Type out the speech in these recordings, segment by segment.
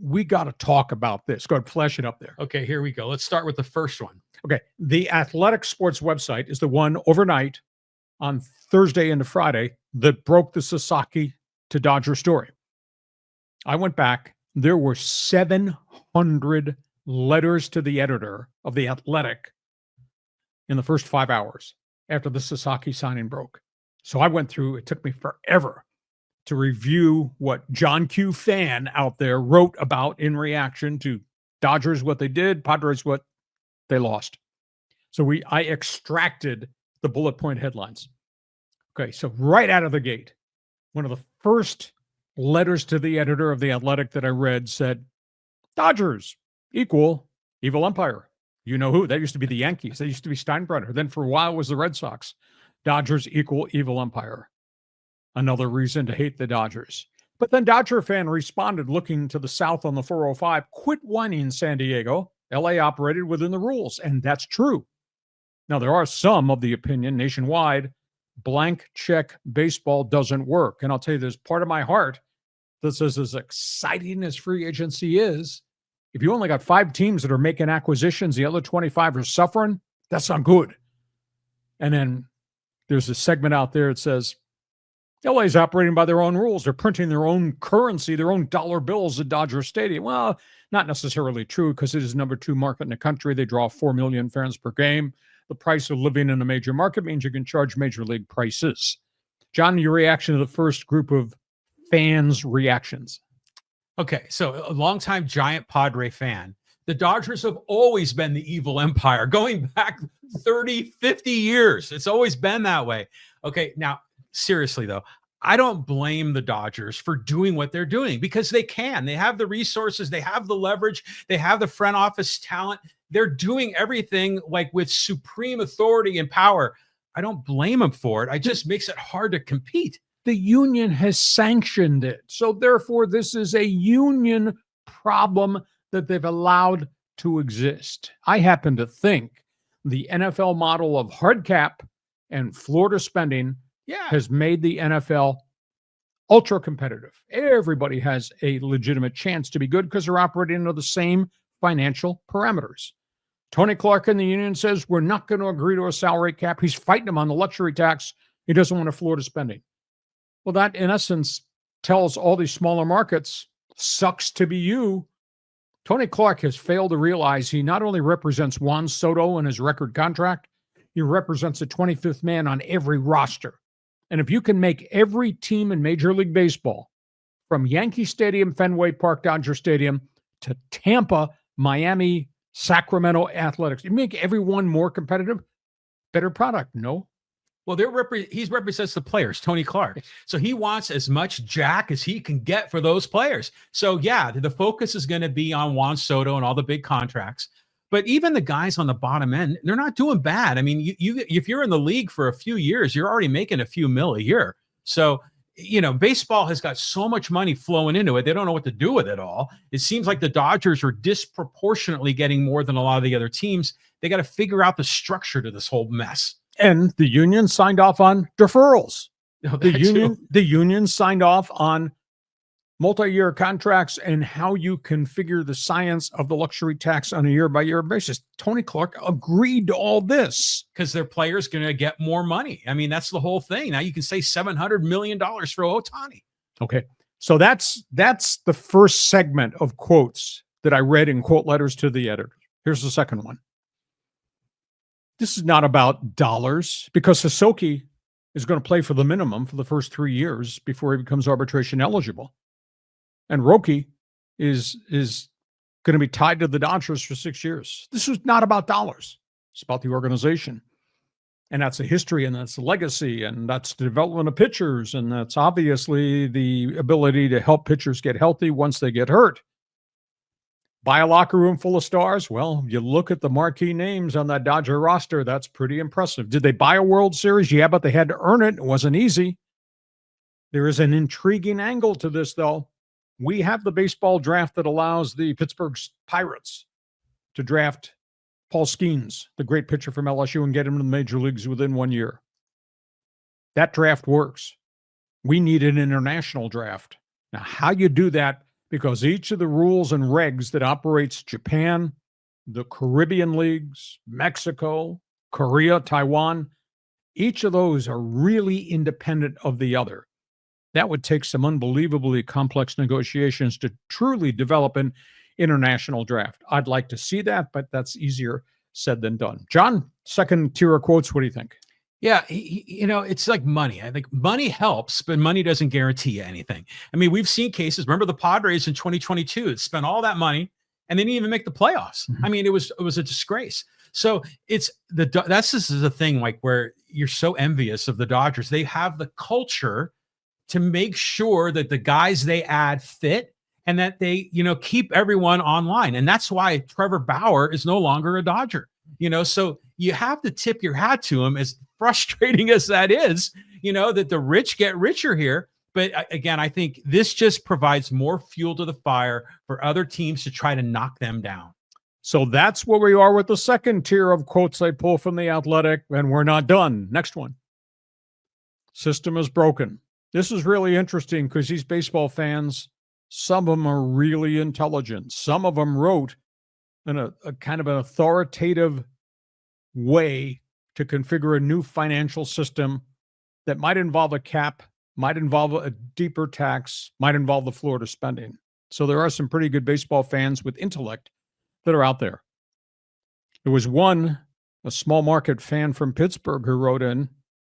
we got to talk about this. Go ahead, flash it up there. Okay, here we go. Let's start with the first one. Okay. The Athletic Sports website is the one overnight on Thursday into Friday that broke the Sasaki to Dodger story. I went back. There were 700 letters to the editor of The Athletic in the first 5 hours after the Sasaki signing broke. So I went through, it took me forever to review what John Q. Fan out there wrote about in reaction to Dodgers, what they did, Padres, what they lost. So I extracted the bullet point headlines. Okay, so right out of the gate, one of the first letters to the editor of The Athletic that I read said, Dodgers equal evil empire. You know who? That used to be the Yankees. That used to be Steinbrenner. Then for a while it was the Red Sox. Dodgers equal evil empire. Another reason to hate the Dodgers. But then Dodger Fan responded looking to the south on the 405, quit whining, San Diego. LA operated within the rules, and that's true. Now, there are some of the opinion nationwide, blank check baseball doesn't work. And I'll tell you, there's part of my heart that says as exciting as free agency is, if you only got 5 teams that are making acquisitions, the other 25 are suffering, that's not good. And then there's a segment out there that says, LA is operating by their own rules. They're printing their own currency, their own dollar bills at Dodger Stadium. Well, not necessarily true because it is number 2 market in the country. They draw 4 million fans per game. The price of living in a major market means you can charge major league prices. John, your reaction to the first group of fans' reactions? Okay, so a longtime giant Padre fan. The Dodgers have always been the evil empire, going back 30, 50 years. It's always been that way. Okay, now, seriously, though, I don't blame the Dodgers for doing what they're doing because they can. They have the resources. They have the leverage. They have the front office talent. They're doing everything like with supreme authority and power. I don't blame them for it. It just makes it hard to compete. The union has sanctioned it. So therefore, this is a union problem that they've allowed to exist. I happen to think the NFL model of hard cap and floor to spending has made the NFL ultra competitive. Everybody has a legitimate chance to be good because they're operating under the same financial parameters. Tony Clark in the union says, we're not going to agree to a salary cap. He's fighting him on the luxury tax. He doesn't want a floor to spending. Well, that in essence tells all these smaller markets, sucks to be you. Tony Clark has failed to realize he not only represents Juan Soto in his record contract, he represents the 25th man on every roster. And if you can make every team in Major League Baseball, from Yankee Stadium, Fenway Park, Dodger Stadium, to Tampa, Miami, Sacramento Athletics, you make everyone more competitive, better product, no? Well, he represents the players, Tony Clark. So he wants as much jack as he can get for those players. So yeah, the focus is going to be on Juan Soto and all the big contracts. But even the guys on the bottom end, they're not doing bad. I mean, you if you're in the league for a few years, you're already making a few mil a year. So, baseball has got so much money flowing into it. They don't know what to do with it all. It seems like the Dodgers are disproportionately getting more than a lot of the other teams. They got to figure out the structure to this whole mess. And the union signed off on deferrals. Oh, the union signed off on multi-year contracts and how you configure the science of the luxury tax on a year-by-year basis. Tony Clark agreed to all this. Because their players going to get more money. I mean, that's the whole thing. Now you can say $700 million for Ohtani. Okay. So that's the first segment of quotes that I read in quote letters to the editor. Here's the second one. This is not about dollars because Sasaki is going to play for the minimum for the first 3 years before he becomes arbitration eligible. And Roki is going to be tied to the Dodgers for 6 years. This was not about dollars. It's about the organization. And that's a history, and that's a legacy, and that's the development of pitchers, and that's obviously the ability to help pitchers get healthy once they get hurt. Buy a locker room full of stars? Well, you look at the marquee names on that Dodger roster, that's pretty impressive. Did they buy a World Series? Yeah, but they had to earn it. It wasn't easy. There is an intriguing angle to this, though. We have the baseball draft that allows the Pittsburgh Pirates to draft Paul Skeens, the great pitcher from LSU, and get him to the major leagues within 1 year. That draft works. We need an international draft. Now, how you do that because each of the rules and regs that operates Japan, the Caribbean leagues, Mexico, Korea, Taiwan, each of those are really independent of the other. That would take some unbelievably complex negotiations to truly develop an international draft. I'd like to see that, but that's easier said than done. John, second tier of quotes, what do you think? Yeah, it's like money. I think money helps, but money doesn't guarantee you anything. I mean, we've seen cases. Remember the Padres in 2022 that spent all that money and they didn't even make the playoffs. I mean, it was a disgrace. So this is a thing like where you're so envious of the Dodgers. They have the culture to make sure that the guys they add fit and that they, keep everyone online. And that's why Trevor Bauer is no longer a Dodger. So you have to tip your hat to him, as frustrating as that is, that the rich get richer here. But again, I think this just provides more fuel to the fire for other teams to try to knock them down. So that's where we are with the second tier of quotes I pull from The Athletic, and we're not done. Next one. System is broken. This is really interesting because these baseball fans, some of them are really intelligent. Some of them wrote in a kind of an authoritative way to configure a new financial system that might involve a cap, might involve a deeper tax, might involve the Florida spending. So there are some pretty good baseball fans with intellect that are out there. There was a small market fan from Pittsburgh who wrote in,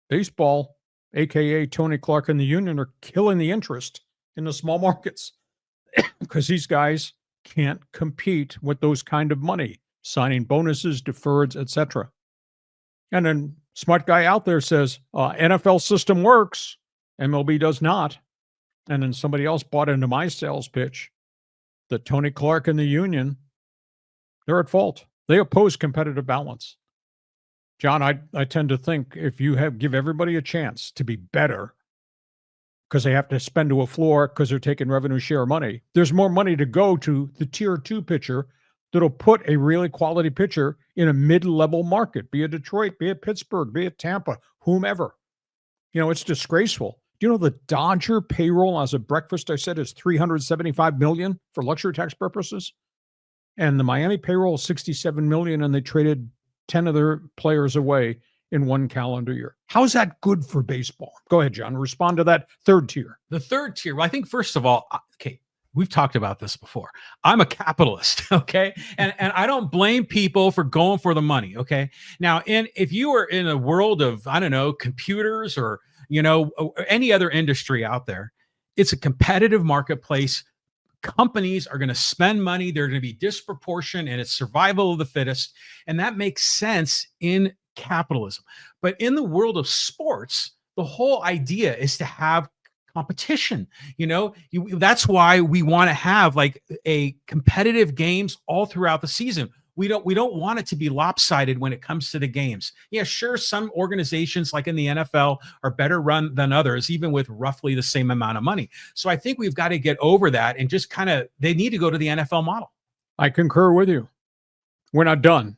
baseball, aka Tony Clark and the union, are killing the interest in the small markets because these guys can't compete with those kind of money, signing bonuses, deferreds, etc. And then smart guy out there says, NFL system works, MLB does not. And then somebody else bought into my sales pitch that Tony Clark and the union, they're at fault. They oppose competitive balance. John, I tend to think if you give everybody a chance to be better because they have to spend to a floor because they're taking revenue share money, there's more money to go to the tier 2 pitcher that'll put a really quality pitcher in a mid-level market, be it Detroit, be it Pittsburgh, be it Tampa, whomever. It's disgraceful. Do you know the Dodger payroll as of breakfast, I said, is $375 million for luxury tax purposes? And the Miami payroll is $67 million, and they traded 10 of their players away in one calendar year. How's that good for baseball? Go ahead, John. Respond to that third tier. The third tier. Well, I think first of all, okay, we've talked about this before. I'm a capitalist, okay? And I don't blame people for going for the money, okay? Now, if you were in a world of, I don't know, computers or, any other industry out there, it's a competitive marketplace. Companies are going to spend money. They're going to be disproportionate, and it's survival of the fittest. And that makes sense in capitalism. But in the world of sports, the whole idea is to have competition. That's why we want to have like a competitive games all throughout the season. We don't want it to be lopsided when it comes to the games. Yeah, sure, some organizations like in the NFL are better run than others, even with roughly the same amount of money. So I think we've got to get over that and just they need to go to the NFL model. I concur with you. We're not done.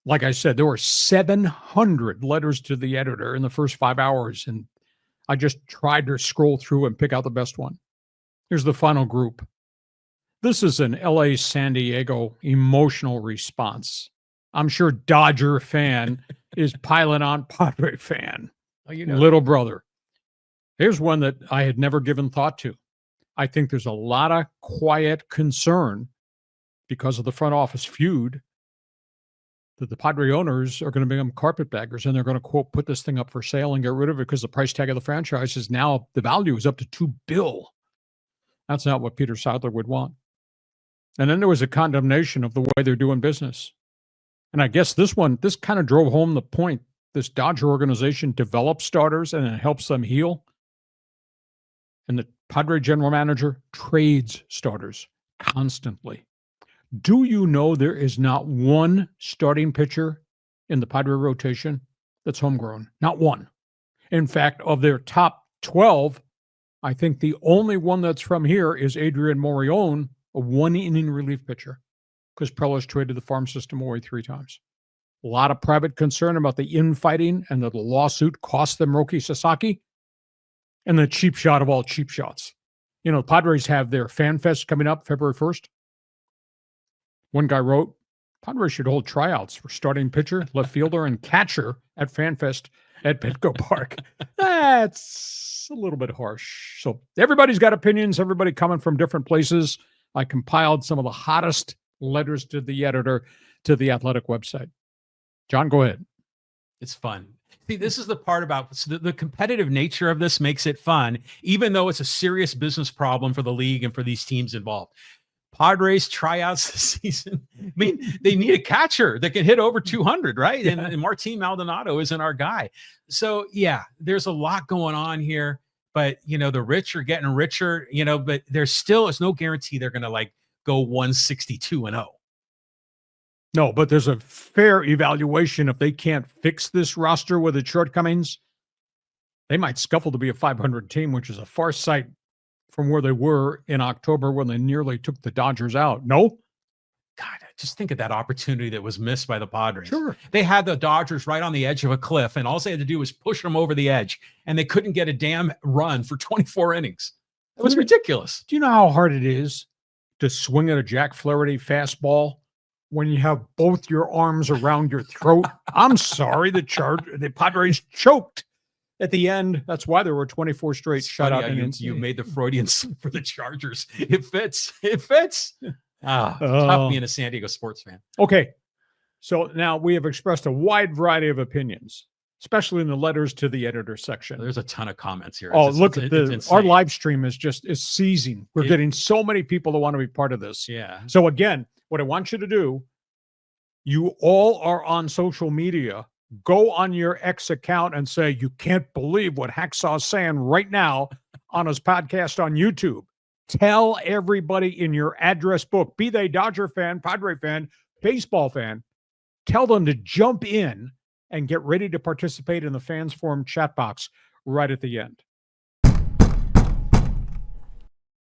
Like I said, there were 700 letters to the editor in the first 5 hours, and I just tried to scroll through and pick out the best one. Here's the final group. This is an LA San Diego emotional response. I'm sure Dodger fan is piling on Padre fan. Little brother. Here's one that I had never given thought to. I think there's a lot of quiet concern because of the front office feud that the Padre owners are going to become carpetbaggers and they're going to, quote, put this thing up for sale and get rid of it because the price tag of the franchise is now, the value is up to $2 billion. That's not what Peter Seidler would want. And then there was a condemnation of the way they're doing business. And I guess this kind of drove home the point. This Dodger organization develops starters and it helps them heal. And the Padre general manager trades starters constantly. Do you know there is not one starting pitcher in the Padre rotation that's homegrown? Not one. In fact, of their top 12, I think the only one that's from here is Adrian Morion, a one-inning relief pitcher, because Prella's traded the farm system away 3 times. A lot of private concern about the infighting and that the lawsuit cost them Roki Sasaki, and the cheap shot of all cheap shots. You know, Padres have their Fan Fest coming up February 1st. One guy wrote, Padres should hold tryouts for starting pitcher, left fielder, and catcher at Fan Fest at Petco Park. That's a little bit harsh. So everybody's got opinions, everybody coming from different places. I compiled some of the hottest letters to the editor to the Athletic website. John, go ahead. It's fun. See, this is the part about the competitive nature of this makes it fun, even though it's a serious business problem for the league and for these teams involved. Padres tryouts this season. I mean, they need a catcher that can hit over 200, right? Yeah. And Martin Maldonado isn't our guy. So, yeah, there's a lot going on here. But, you know, the rich are getting richer, you know, but there's no guarantee they're going to like go 162-0. No, but there's a fair evaluation. If they can't fix this roster with its shortcomings, they might scuffle to be a 500 team, which is a far sight from where they were in October when they nearly took the Dodgers out. No? God, just think of that opportunity that was missed by the Padres. Sure. They had the Dodgers right on the edge of a cliff, and all they had to do was push them over the edge, and they couldn't get a damn run for 24 innings. It was ridiculous. Do you know how hard it is to swing at a Jack Flaherty fastball when you have both your arms around your throat? I'm sorry, the Padres choked at the end. That's why there were 24 straight shutout innings. You made the Freudian slip for the Chargers. It fits. It fits. Tough being a San Diego sports fan. Okay. So now we have expressed a wide variety of opinions, especially in the letters to the editor section. There's a ton of comments here. Oh, look at our live stream is seizing. We're getting so many people that want to be part of this. Yeah. So again, what I want you to do, you all are on social media. Go on your X account and say, you can't believe what Hacksaw's saying right now on his podcast on YouTube. Tell everybody in your address book, be they Dodger fan, Padre fan, baseball fan, tell them to jump in and get ready to participate in the Fans Forum chat box right at the end.